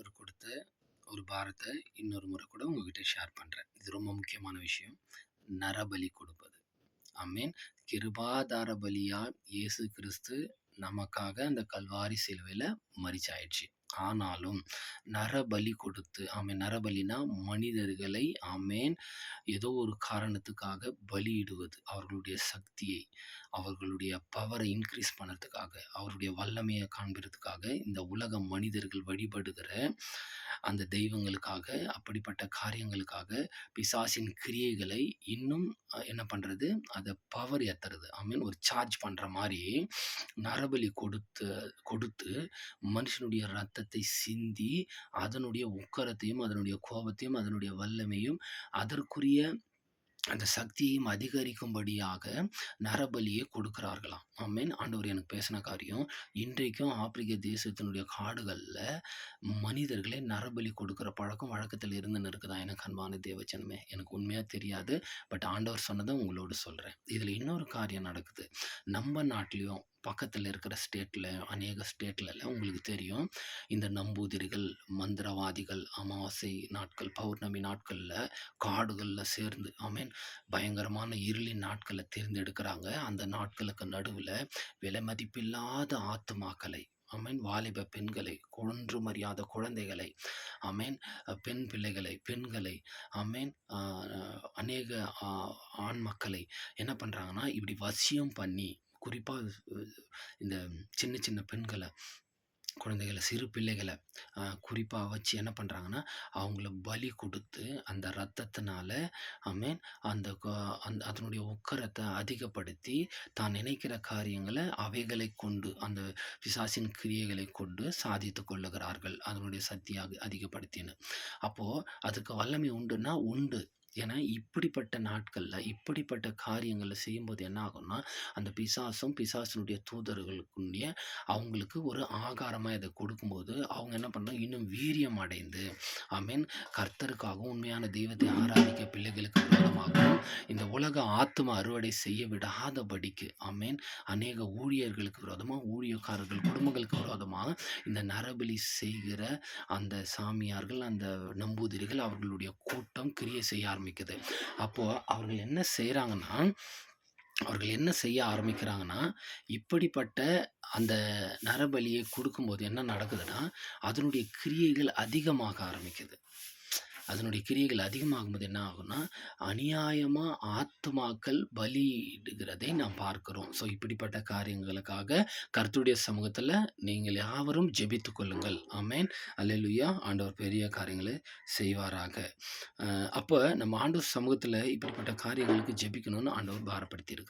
ஆண்டவர் கொடுத்த ஒரு பாரத்தை இன்னொரு முறை கூட உங்ககிட்ட ஷேர் பண்றேன். இது ரொம்ப முக்கியமான விஷயம். நரபலி கொடுப்பது. ஆமென். கிருபாதார பலியா இயேசு கிறிஸ்து நமக்காக அந்த கல்வாரி சிலுவையில மரிச்சாயிடுச்சு. ஆனாலும் நரபலி கொடுத்து, ஆமென், நரபலினா மனிதர்களை, ஆமென், ஏதோ ஒரு காரணத்துக்காக பலியிடுவது. அவர்களுடைய சக்தியை, அவர்களுடைய பவரை இன்க்ரீஸ் பண்ணறதுக்காக, அவருடைய வல்லமையை காண்பிறதுக்காக இந்த உலக மனிதர்கள் வழிபடுகிற அந்த தெய்வங்களுக்காக, அப்படிப்பட்ட காரியங்களுக்காக பிசாசின் கிரியைகளை இன்னும் என்ன பண்றது? அத பவர் ஏத்துறது. ஆமென். ஒரு சார்ஜ் பண்ற மாரி நரபலி கொடுத்து மனுஷனுடைய ரத்தத்தை சிந்தி, அதனுடைய உக்கிரத்தையும், அதனுடைய கோபத்தையும், அதனுடைய வல்லமையும், அதற்குரிய அந்த சக்தியையும் அதிகரிக்கும்படியாக நரபலியை கொடுக்கிறார்களாம். ஆமென். ஆண்டவர் எனக்கு பேசின காரியம், இன்றைக்கும் ஆப்பிரிக்க தேசத்தினுடைய காடுகள்ல மனிதர்களே நரபலி கொடுக்கிற பழக்கம் வழக்கத்தில் இருந்துன்னு இருக்குதா? எனக்கு அன்பான தேவஜனமே, எனக்கு உண்மையா தெரியாது. பட் ஆண்டவர் சொன்னதை உங்களோடு சொல்றேன். இதுல இன்னொரு காரியம் நடக்குது. நம்ம நாட்டிலையும் பக்கத்துல இருக்கிற ஸ்டேட்ல, அநேக ஸ்டேட்லலாம் உங்களுக்கு தெரியும், இந்த நம்பூதிரிகள், மந்திரவாதிகள் அமாவாசை நாட்கள், பௌர்ணமி நாட்கள்ல காடுகள்ல சேர்ந்து, ஆமென், பயங்கரமான இருளின் நாட்களை தேர்ந்தெடுக்கிறாங்க. அந்த நாட்களுக்கு நடுவுல விலை மதிப்பில்லாத ஆத்துமாக்களை, ஆமென், வாலிப பெண்களை, ஒன்றும் அறியாத குழந்தைகளை, ஆமென், பெண் பிள்ளைகளை, பெண்களை, ஆமென், அநேக ஆண் மக்களை என்ன பண்றாங்கன்னா, இப்படி வசியம் பண்ணி, குறிப்பா இந்த சின்ன சின்ன பெண்களை, குழந்தைகளை, சிறு பிள்ளைகளை குறிப்பாக வச்சு என்ன பண்ணுறாங்கன்னா, அவங்கள பலி கொடுத்து அந்த இரத்தத்தினால, ஆமென், அந்த அதனுடைய உக்கிரத்தை அதிகப்படுத்தி, தான் நினைக்கிற காரியங்களை அவைகளை கொண்டு, அந்த பிசாசின் கிரியைகளை கொண்டு சாதித்து கொள்ளுகிறார்கள். அதனுடைய சக்தியாக அதிகப்படுத்தின்னு. அப்போது அதுக்கு வல்லமை உண்டுன்னா உண்டு. ஏன்னா இப்படிப்பட்ட நாட்களில் இப்படிப்பட்ட காரியங்களை செய்யும்போது என்ன ஆகும்னா, அந்த பிசாசும் பிசாசினுடைய தூதர்களுக்குரிய அவங்களுக்கு ஒரு ஆகாரமாக இதை கொடுக்கும்போது அவங்க என்ன பண்ணுறாங்க, இன்னும் வீரியம் அடைந்து, ஆமென், கர்த்தருக்காகவும் உண்மையான தெய்வத்தை ஆராதிக்க பிள்ளைகளுக்கு விரோதமாகவும் இந்த உலக ஆத்தும அறுவடை செய்ய விடாதபடிக்கு, ஆமென், அநேக ஊழியர்களுக்கு விரோதமாக, ஊழியக்காரர்கள் குடும்பங்களுக்கு விரோதமாக இந்த நரபலி செய்கிற அந்த சாமியார்கள், அந்த நம்பூதிரிகள், அவர்களுடைய கூட்டம் கிரியை செய்ய ஆரம்பிக்குது. அப்போ அவர்கள் என்ன செய்ய ஆரம்பிக்கிறாங்கன்னா, இப்படிப்பட்ட அந்த நரபலியை கொடுக்கும்போது என்ன நடக்குதுன்னா, அதனுடைய கிரியைகள் அதிகமாக ஆரம்பிக்குது. அதனுடைய கிரியைகள் அதிகமாகும்போது என்ன ஆகும்னா, அநியாயமா ஆத்துமாக்கள் பலியிடுகிறதை நாம் பார்க்கிறோம். ஸோ இப்படிப்பட்ட காரியங்களுக்காக கர்த்தருடைய சமூகத்துல நீங்கள் யாவரும் ஜெபித்துக் கொள்ளுங்கள். ஆமென். அல்லேலூயா. ஆண்டவர் பெரிய காரியங்களை செய்வாராக. அப்ப நம்ம ஆண்டவர் சமூகத்துல இப்படிப்பட்ட காரியங்களுக்கு ஜெபிக்கணும்னு ஆண்டவர் பாரப்படுத்தி இருக்கிறார்.